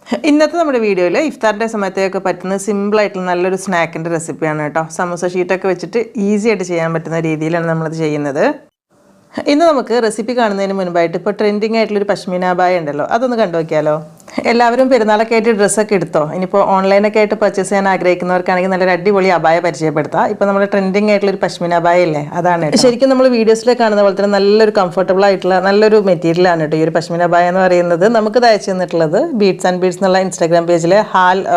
ഇന്നത്തെ നമ്മുടെ വീഡിയോയിൽ ഇഫ്താറിൻ്റെ സമയത്തേക്ക് പറ്റുന്ന സിമ്പിളായിട്ടുള്ള നല്ലൊരു സ്നാക്കിൻ്റെ റെസിപ്പിയാണ് കേട്ടോ. സമൂസ ഷീറ്റൊക്കെ വെച്ചിട്ട് ഈസി ആയിട്ട് ചെയ്യാൻ പറ്റുന്ന രീതിയിലാണ് നമ്മളത് ചെയ്യുന്നത്. ഇന്ന് നമുക്ക് റെസിപ്പി കാണുന്നതിന് മുൻപായിട്ട് ഇപ്പോൾ ട്രെൻഡിങ് ആയിട്ടുള്ളൊരു പശ്മീന അബായ ഉണ്ടല്ലോ, അതൊന്ന് കണ്ടു നോക്കിയാലോ. എല്ലാവരും പെരുന്നാളൊക്കെ ആയിട്ട് ഡ്രസ്സൊക്കെ എടുത്തോ? ഇനിയിപ്പോൾ ഓൺലൈനൊക്കെ ആയിട്ട് പർച്ചേസ് ചെയ്യാൻ ആഗ്രഹിക്കുന്നവർക്കാണെങ്കിൽ നല്ലൊരു അടിപൊളി അബായ പരിചയപ്പെടുത്താം. ഇപ്പോൾ നമ്മൾ ട്രെൻഡിങ് ആയിട്ടുള്ളൊരു പശ്മീന അബായ ഇല്ലേ, അതാണ്. ശരിക്കും നമ്മൾ വീഡിയോസിൽ കാണുന്ന പോലെ തന്നെ നല്ലൊരു കംഫർട്ടബിൾ ആയിട്ടുള്ള നല്ലൊരു മെറ്റീരിയലാണ് കേട്ടോ ഈ ഒരു പശ്മീന അബായ എന്ന് പറയുന്നത്. നമുക്ക് അയച്ചു തന്നിട്ടുള്ളത് ബീഡ്സ് ആൻഡ് ബീഡ്സ് എന്നുള്ള ഇൻസ്റ്റാഗ്രാം പേജിൽ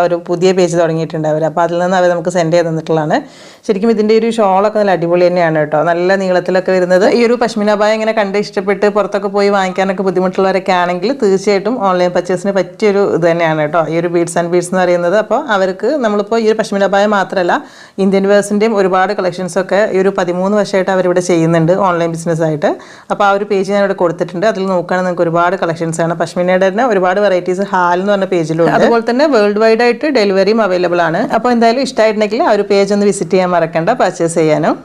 ഒരു പുതിയ പേജ് തുടങ്ങിയിട്ടുണ്ട് അവർ. അപ്പോൾ അതിൽ നിന്ന് അവർ നമുക്ക് സെൻഡ് ചെയ്ത് തന്നിട്ടുള്ളതാണ്. ശരിക്കും ഇതിൻ്റെ ഒരു ഷോളൊക്കെ നല്ല അടിപൊളി തന്നെയാണ് കേട്ടോ, നല്ല നീളത്തിലൊക്കെ വരുന്നത്. ഈ ഒരു പശ്മീന അബായ ഇങ്ങനെ കണ്ട് ഇഷ്ടപ്പെട്ട് പുറത്തൊക്കെ പോയി വാങ്ങിക്കാനൊക്കെ ബുദ്ധിമുട്ടുള്ളവരൊക്കെ ആണെങ്കിൽ തീർച്ചയായിട്ടും ഓൺലൈൻ പർച്ചേസിന് പറ്റിയൊരു ഇത് തന്നെയാണ് കേട്ടോ ഈ ഒരു ബീഡ്സ് ആൻഡ് ബീഡ്സ് എന്ന് പറയുന്നത്. അപ്പോൾ അവർക്ക് നമ്മളിപ്പോൾ ഈ ഒരു പശ്മീന അബായ മാത്രമല്ല ഇന്ത്യൻ വേഴ്സിൻ്റെയും ഒരുപാട് കളക്ഷൻസൊക്കെ ഈ ഒരു 13 വർഷമായിട്ട് അവരിവിടെ ചെയ്യുന്നുണ്ട് ഓൺലൈൻ ബിസിനസ്സായിട്ട്. അപ്പോൾ ആ ഒരു പേജ് ഞാൻ ഇവിടെ കൊടുത്തിട്ടുണ്ട്. അതിൽ നോക്കുകയാണെങ്കിൽ നിങ്ങൾക്ക് ഒരുപാട് കളക്ഷൻസാണ്. പശ്മീനയുടെ തന്നെ ഒരുപാട് വെറൈറ്റീസ് ഹാൽ എന്ന് പറഞ്ഞ പേജിലുണ്ട്. അതുപോലെ തന്നെ വേൾഡ് വൈഡ് ആയിട്ട് ഡെലിവറിയും അവൈലബിൾ ആണ്. അപ്പോൾ എന്തായാലും ഇഷ്ടമായിട്ടുണ്ടെങ്കിൽ ആ ഒരു പേജ് ഒന്ന് വിസിറ്റ് ചെയ്യാൻ മറക്കണ്ട, പർച്ചേസ് ചെയ്യാനും.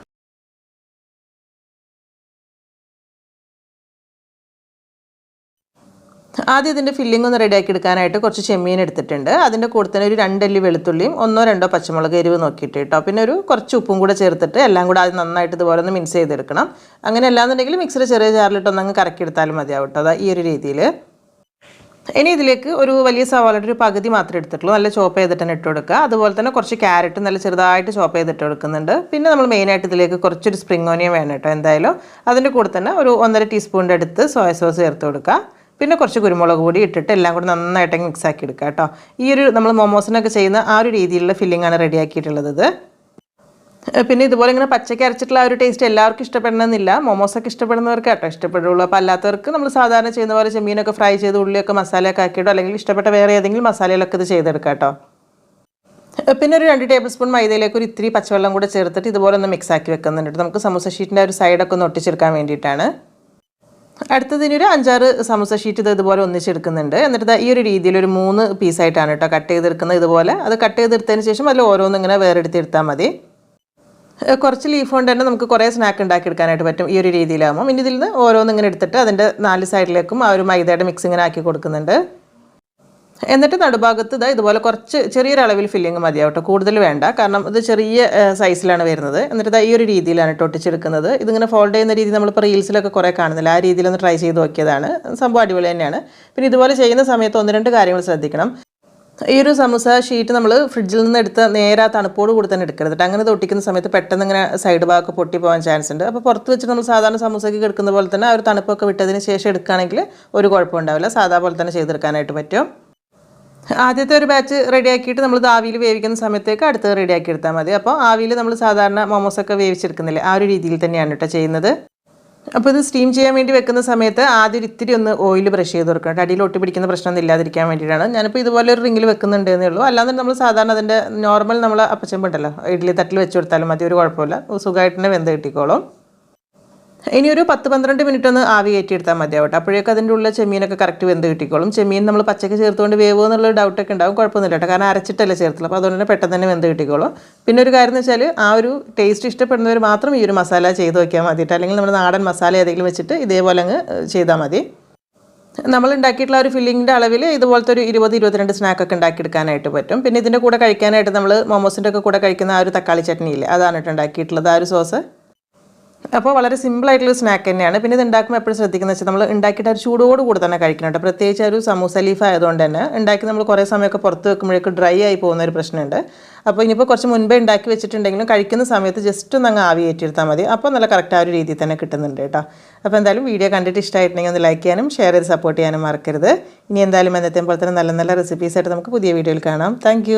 ആദ്യം ഇതിൻ്റെ ഫില്ലിംഗ് ഒന്ന് റെഡിയാക്കി എടുക്കാനായിട്ട് കുറച്ച് ചെമ്മീൻ എടുത്തിട്ടുണ്ട്. അതിൻ്റെ കൂടെ തന്നെ ഒരു 2 അല്ലി വെളുത്തുള്ളിയും 1-2 പച്ചമുളക് എരിവ് നോക്കിയിട്ട് കേട്ടോ. പിന്നെ ഒരു കുറച്ച് ഉപ്പും കൂടെ ചേർത്തിട്ട് എല്ലാം കൂടെ ആദ്യം നന്നായിട്ട് ഇതുപോലെ ഒന്ന് മിക്സ് ചെയ്തെടുക്കണം. അങ്ങനെ അല്ലാന്നുണ്ടെങ്കിൽ മിക്സിയുടെ ചെറിയ ജാറിലിട്ടൊന്നങ്ങ് കറക്കിയെടുത്താലും മതിയാവും കേട്ടോ. അതാ ഈ ഒരു രീതിയിൽ. ഇനി ഇതിലേക്ക് ഒരു വലിയ സവാളയുടെ ഒരു പകുതി മാത്രമേ എടുത്തിട്ടുള്ളൂ, നല്ല ചോപ്പ് ചെയ്തിട്ട് തന്നെ ഇട്ട് കൊടുക്കുക. അതുപോലെ തന്നെ കുറച്ച് ക്യാരറ്റ് നല്ല ചെറുതായിട്ട് ചോപ്പ് ചെയ്തിട്ട് കൊടുക്കുന്നുണ്ട്. പിന്നെ നമ്മൾ മെയിനായിട്ട് ഇതിലേക്ക് കുറച്ചൊരു സ്പ്രിംഗ് ഓനിയൻ വേണം കേട്ടോ എന്തായാലും. അതിൻ്റെ കൂടെ തന്നെ ഒരു 1.5 ടീസ്പൂണിൻ്റെ അടുത്ത് സോയ സോസ് ചേർത്ത് കൊടുക്കുക. പിന്നെ കുറച്ച് കുരുമുളക് പൊടി ഇട്ടിട്ട് എല്ലാം കൂടി നന്നായിട്ട് മിക്സ് ആക്കി എടുക്കുക കേട്ടോ. ഈ ഒരു നമ്മൾ മൊമോസിനൊക്കെ ചെയ്യുന്ന ആ ഒരു രീതിയിലുള്ള ഫില്ലിംഗ് ആണ് റെഡിയാക്കിയിട്ടുള്ളത്. പിന്നെ ഇതുപോലെ ഇങ്ങനെ പച്ചയ്ക്ക് അരച്ചിട്ടുള്ള ആ ഒരു ടേസ്റ്റ് എല്ലാവർക്കും ഇഷ്ടപ്പെടണമെന്നില്ല. മൊമോസൊക്കെ ഇഷ്ടപ്പെടുന്നവർക്ക് കേട്ടോ ഇഷ്ടപ്പെടുള്ളൂ. അപ്പോൾ അല്ലാത്തവർക്ക് നമ്മൾ സാധാരണ ചെയ്യുന്ന പോലെ ചെമ്മീനൊക്കെ ഫ്രൈ ചെയ്ത് ഉള്ളിയൊക്കെ മസാലയൊക്കെ ആക്കിയിട്ടോ അല്ലെങ്കിൽ ഇഷ്ടപ്പെട്ട വേറെ ഏതെങ്കിലും മസാലയിലൊക്കെ ഇത് ചെയ്തെടുക്കാം കേട്ടോ. പിന്നെ ഒരു 2 ടേബിൾ സ്പൂൺ മൈദയിലേക്ക് ഒരു ഇത്തിരി പച്ചവെള്ളം കൂടെ ചേർത്തിട്ട് ഇതുപോലെ ഒന്ന് മിക്സ് ആക്കി വെക്കുന്നുണ്ട്. നമുക്ക് സമൂസ ഷീറ്റിൻ്റെ ഒരു സൈഡൊക്കെ ഒന്ന് ഒട്ടിച്ചെടുക്കാൻ വേണ്ടിയിട്ടാണ്. അടുത്തതിനൊരു 5-6 സമൂസ ഷീറ്റ് ഇതുപോലെ ഒന്നിച്ചെടുക്കുന്നുണ്ട്. എന്നിട്ട് ഈ ഒരു രീതിയിൽ ഒരു 3 പീസായിട്ടാണ് കേട്ടോ കട്ട് ചെയ്തെടുക്കുന്നത്. ഇതുപോലെ അത് കട്ട് ചെയ്തെടുത്തതിന് ശേഷം അതിൽ ഓരോന്നും ഇങ്ങനെ വേറെടുത്തെടുത്താൽ മതി. കുറച്ച് ലീഫ് കൊണ്ട് തന്നെ നമുക്ക് കുറേ സ്നാക്ക് ഉണ്ടാക്കിയെടുക്കാനായിട്ട് പറ്റും ഈ ഒരു രീതിയിലാകുമ്പോൾ. ഇനി ഇതിൽ നിന്ന് ഓരോന്നും ഇങ്ങനെ എടുത്തിട്ട് അതിൻ്റെ 4 സൈഡിലേക്കും ആ ഒരു മൈദയുടെ മിക്സ് ഇങ്ങനെ ആക്കി കൊടുക്കുന്നുണ്ട്. എന്നിട്ട് നടുഭാഗത്ത് ഇതുപോലെ കുറച്ച് ചെറിയൊരളവിൽ ഫില്ലിങ് മതിയാവും കേട്ടോ, കൂടുതൽ വേണ്ട. കാരണം ഇത് ചെറിയ സൈസിലാണ് വരുന്നത്. എന്നിട്ട് ഈ ഒരു രീതിയിലാണ് ഒട്ടിച്ചെടുക്കുന്നത്. ഇതിങ്ങനെ ഫോൾഡ് ചെയ്യുന്ന രീതി നമ്മളിപ്പോൾ റീൽസിലൊക്കെ കുറേ കാണുന്നില്ല, ആ രീതിയിലൊന്ന് ട്രൈ ചെയ്ത് നോക്കിയതാണ്. സംഭവം അടിപൊളി തന്നെയാണ്. പിന്നെ ഇതുപോലെ ചെയ്യുന്ന സമയത്ത് 1-2 കാര്യങ്ങൾ ശ്രദ്ധിക്കണം. ഈ ഒരു സമൂസ ഷീറ്റ് നമ്മൾ ഫ്രിഡ്ജിൽ നിന്ന് എടുത്ത് നേരെ തണുപ്പോട് കൂടി തന്നെ എടുക്കരുത്. അങ്ങനെ ഒട്ടിക്കുന്ന സമയത്ത് പെട്ടെന്ന് ഇങ്ങനെ സൈഡ് ഭാഗമൊക്കെ പൊട്ടി പോകാൻ ചാൻസ് ഉണ്ട്. അപ്പോൾ പുറത്ത് വെച്ച് നമ്മൾ സാധാരണ സമൂസയ്ക്ക് എടുക്കുന്ന പോലെ തന്നെ ആ ഒരു തണുപ്പൊക്കെ വിട്ടതിന് ശേഷം എടുക്കുകയാണെങ്കിൽ ഒരു കുഴപ്പം ഉണ്ടാവില്ല, സാധാ പോലെ തന്നെ ചെയ്തെടുക്കാനായിട്ട് പറ്റും. ആദ്യത്തെ ഒരു ബാച്ച് റെഡിയാക്കിയിട്ട് നമ്മൾ ആവിയിൽ വേവിക്കുന്ന സമയത്തേക്ക് അടുത്തത് റെഡിയാക്കി എടുത്താൽ മതി. അപ്പോൾ ആവിയിൽ നമ്മൾ സാധാരണ മോമോസൊക്കെ വേവിച്ചെടുക്കുന്നില്ലേ, ആ ഒരു രീതിയിൽ തന്നെയാണ് കേട്ടോ ചെയ്യുന്നത്. അപ്പോൾ ഇത് സ്റ്റീം ചെയ്യാൻ വേണ്ടി വെക്കുന്ന സമയത്ത് ആദ്യം ഒരു ഇത്തിരി ഒന്ന് ഓയിൽ ബ്രഷ് ചെയ്ത് കൊടുക്കണം. അടിയിൽ ഒട്ടി പിടിക്കുന്ന പ്രശ്നമൊന്നും ഇല്ലാതിരിക്കാൻ വേണ്ടിയിട്ടാണ്. ഞാനിപ്പോൾ ഇതുപോലെ ഒരു റിങ്ങിൽ വെക്കുന്നുണ്ട് എന്നേ ഉള്ളൂ. അല്ലാതെ നമ്മൾ സാധാരണ അതിൻ്റെ നോർമൽ നമ്മൾ അപ്പച്ചമ്പുണ്ടല്ലോ ഇഡ്ഡലി തട്ടിൽ വെച്ച് കൊടുത്താലും മതി, ഒരു കുഴപ്പമില്ല, സുഖമായിട്ട് തന്നെ വെന്ത് കിട്ടിക്കോളും. ഇനി ഒരു 10-12 മിനിറ്റ് ഒന്ന് ആവി കയറ്റിയെടുത്താൽ മതിയാവട്ടെ. അപ്പോഴേക്കും അതിൻ്റെ ഉള്ള ചെമ്മീനൊക്കെ കറക്റ്റ് വെന്ത് കിട്ടിക്കോളും. ചെമ്മീൻ നമ്മൾ പച്ചക്ക് ചേർത്തുകൊണ്ട് വേവോ എന്നുള്ളൊരു ഡൗട്ടൊക്കെ ഉണ്ടാവും, കുഴപ്പമൊന്നുമില്ല കേട്ടോ, കാരണം അരച്ചിട്ടല്ലേ ചേർത്തുള്ളൂ. അപ്പോൾ അതുകൊണ്ട് തന്നെ പെട്ടെന്ന് തന്നെ വെന്ത് കിട്ടിക്കോളും. പിന്നെ ഒരു കാര്യം എന്ന് വെച്ചാൽ ആ ഒരു ടേസ്റ്റ് ഇഷ്ടപ്പെടുന്നവർ മാത്രം ഈ ഒരു മസാല ചെയ്ത് വയ്ക്കാൻ മതിയിട്ട്, അല്ലെങ്കിൽ നമ്മൾ നാടൻ മസാല ഏതെങ്കിലും വെച്ചിട്ട് ഇതേപോലെ അങ്ങ് ചെയ്താൽ മതി. നമ്മൾ ഉണ്ടാക്കിയിട്ടുള്ള ഒരു ഫില്ലിങ്ങിൻ്റെ അളവിൽ ഇതുപോലത്തെ ഒരു 20-22 സ്നാക്കൊക്കെ ഉണ്ടാക്കിയെടുക്കാനായിട്ട് പറ്റും. പിന്നെ ഇതിൻ്റെ കൂടെ കഴിക്കാനായിട്ട് നമ്മൾ മൊമോസിൻ്റെ ഒക്കെ കൂടെ കഴിക്കുന്ന ആ ഒരു തക്കാളി ചട്നി ഇല്ലേ, അതാണ് കേട്ടോ ഉണ്ടാക്കിയിട്ടുള്ളത്, ആ ഒരു സോസ്. അപ്പോൾ വളരെ സിമ്പിളായിട്ടുള്ള സ്നാക്ക് തന്നെയാണ്. പിന്നെ ഇത് ഉണ്ടാക്കുമ്പോൾ എപ്പോഴും ശ്രദ്ധിക്കുന്നത് വെച്ചാൽ നമ്മൾ ഉണ്ടാക്കിയിട്ട് ഒരു ചൂടോട് കൂടെ തന്നെ കഴിക്കണം കേട്ടോ. പ്രത്യേകിച്ച് ഒരു സമൂസ ലീഫ് ആയതുകൊണ്ട് തന്നെ ഉണ്ടാക്കി നമ്മൾ കുറേ സമയമൊക്കെ പുറത്ത് വെക്കുമ്പോഴേക്കും ഡ്രൈ ആയി പോകുന്ന ഒരു പ്രശ്നമുണ്ട്. അപ്പോൾ ഇനിയിപ്പോൾ കുറച്ച് മുൻപേ ഉണ്ടാക്കി വെച്ചിട്ടുണ്ടെങ്കിലും കഴിക്കുന്ന സമയത്ത് ജസ്റ്റ് ഒന്ന് അങ്ങ് ആവി കയറ്റിയെടുത്താൽ മതി. അപ്പോൾ നല്ല കറക്റ്റ് ആ ഒരു രീതിയിൽ തന്നെ കിട്ടുന്നുണ്ട് കേട്ടോ. അപ്പോൾ എന്തായാലും വീഡിയോ കണ്ടിട്ട് ഇഷ്ടമായിട്ടുണ്ടെങ്കിൽ ഒന്ന് ലൈക്ക് ചെയ്യാനും ഷെയർ ചെയ്ത് സപ്പോർട്ട് ചെയ്യാനും മറക്കരുത്. ഇനി എന്തായാലും എന്നത്തെ പോലെ തന്നെ നല്ല നല്ല റെസിപ്പീസായിട്ട് നമുക്ക് പുതിയ വീഡിയോയിൽ കാണാം. താങ്ക്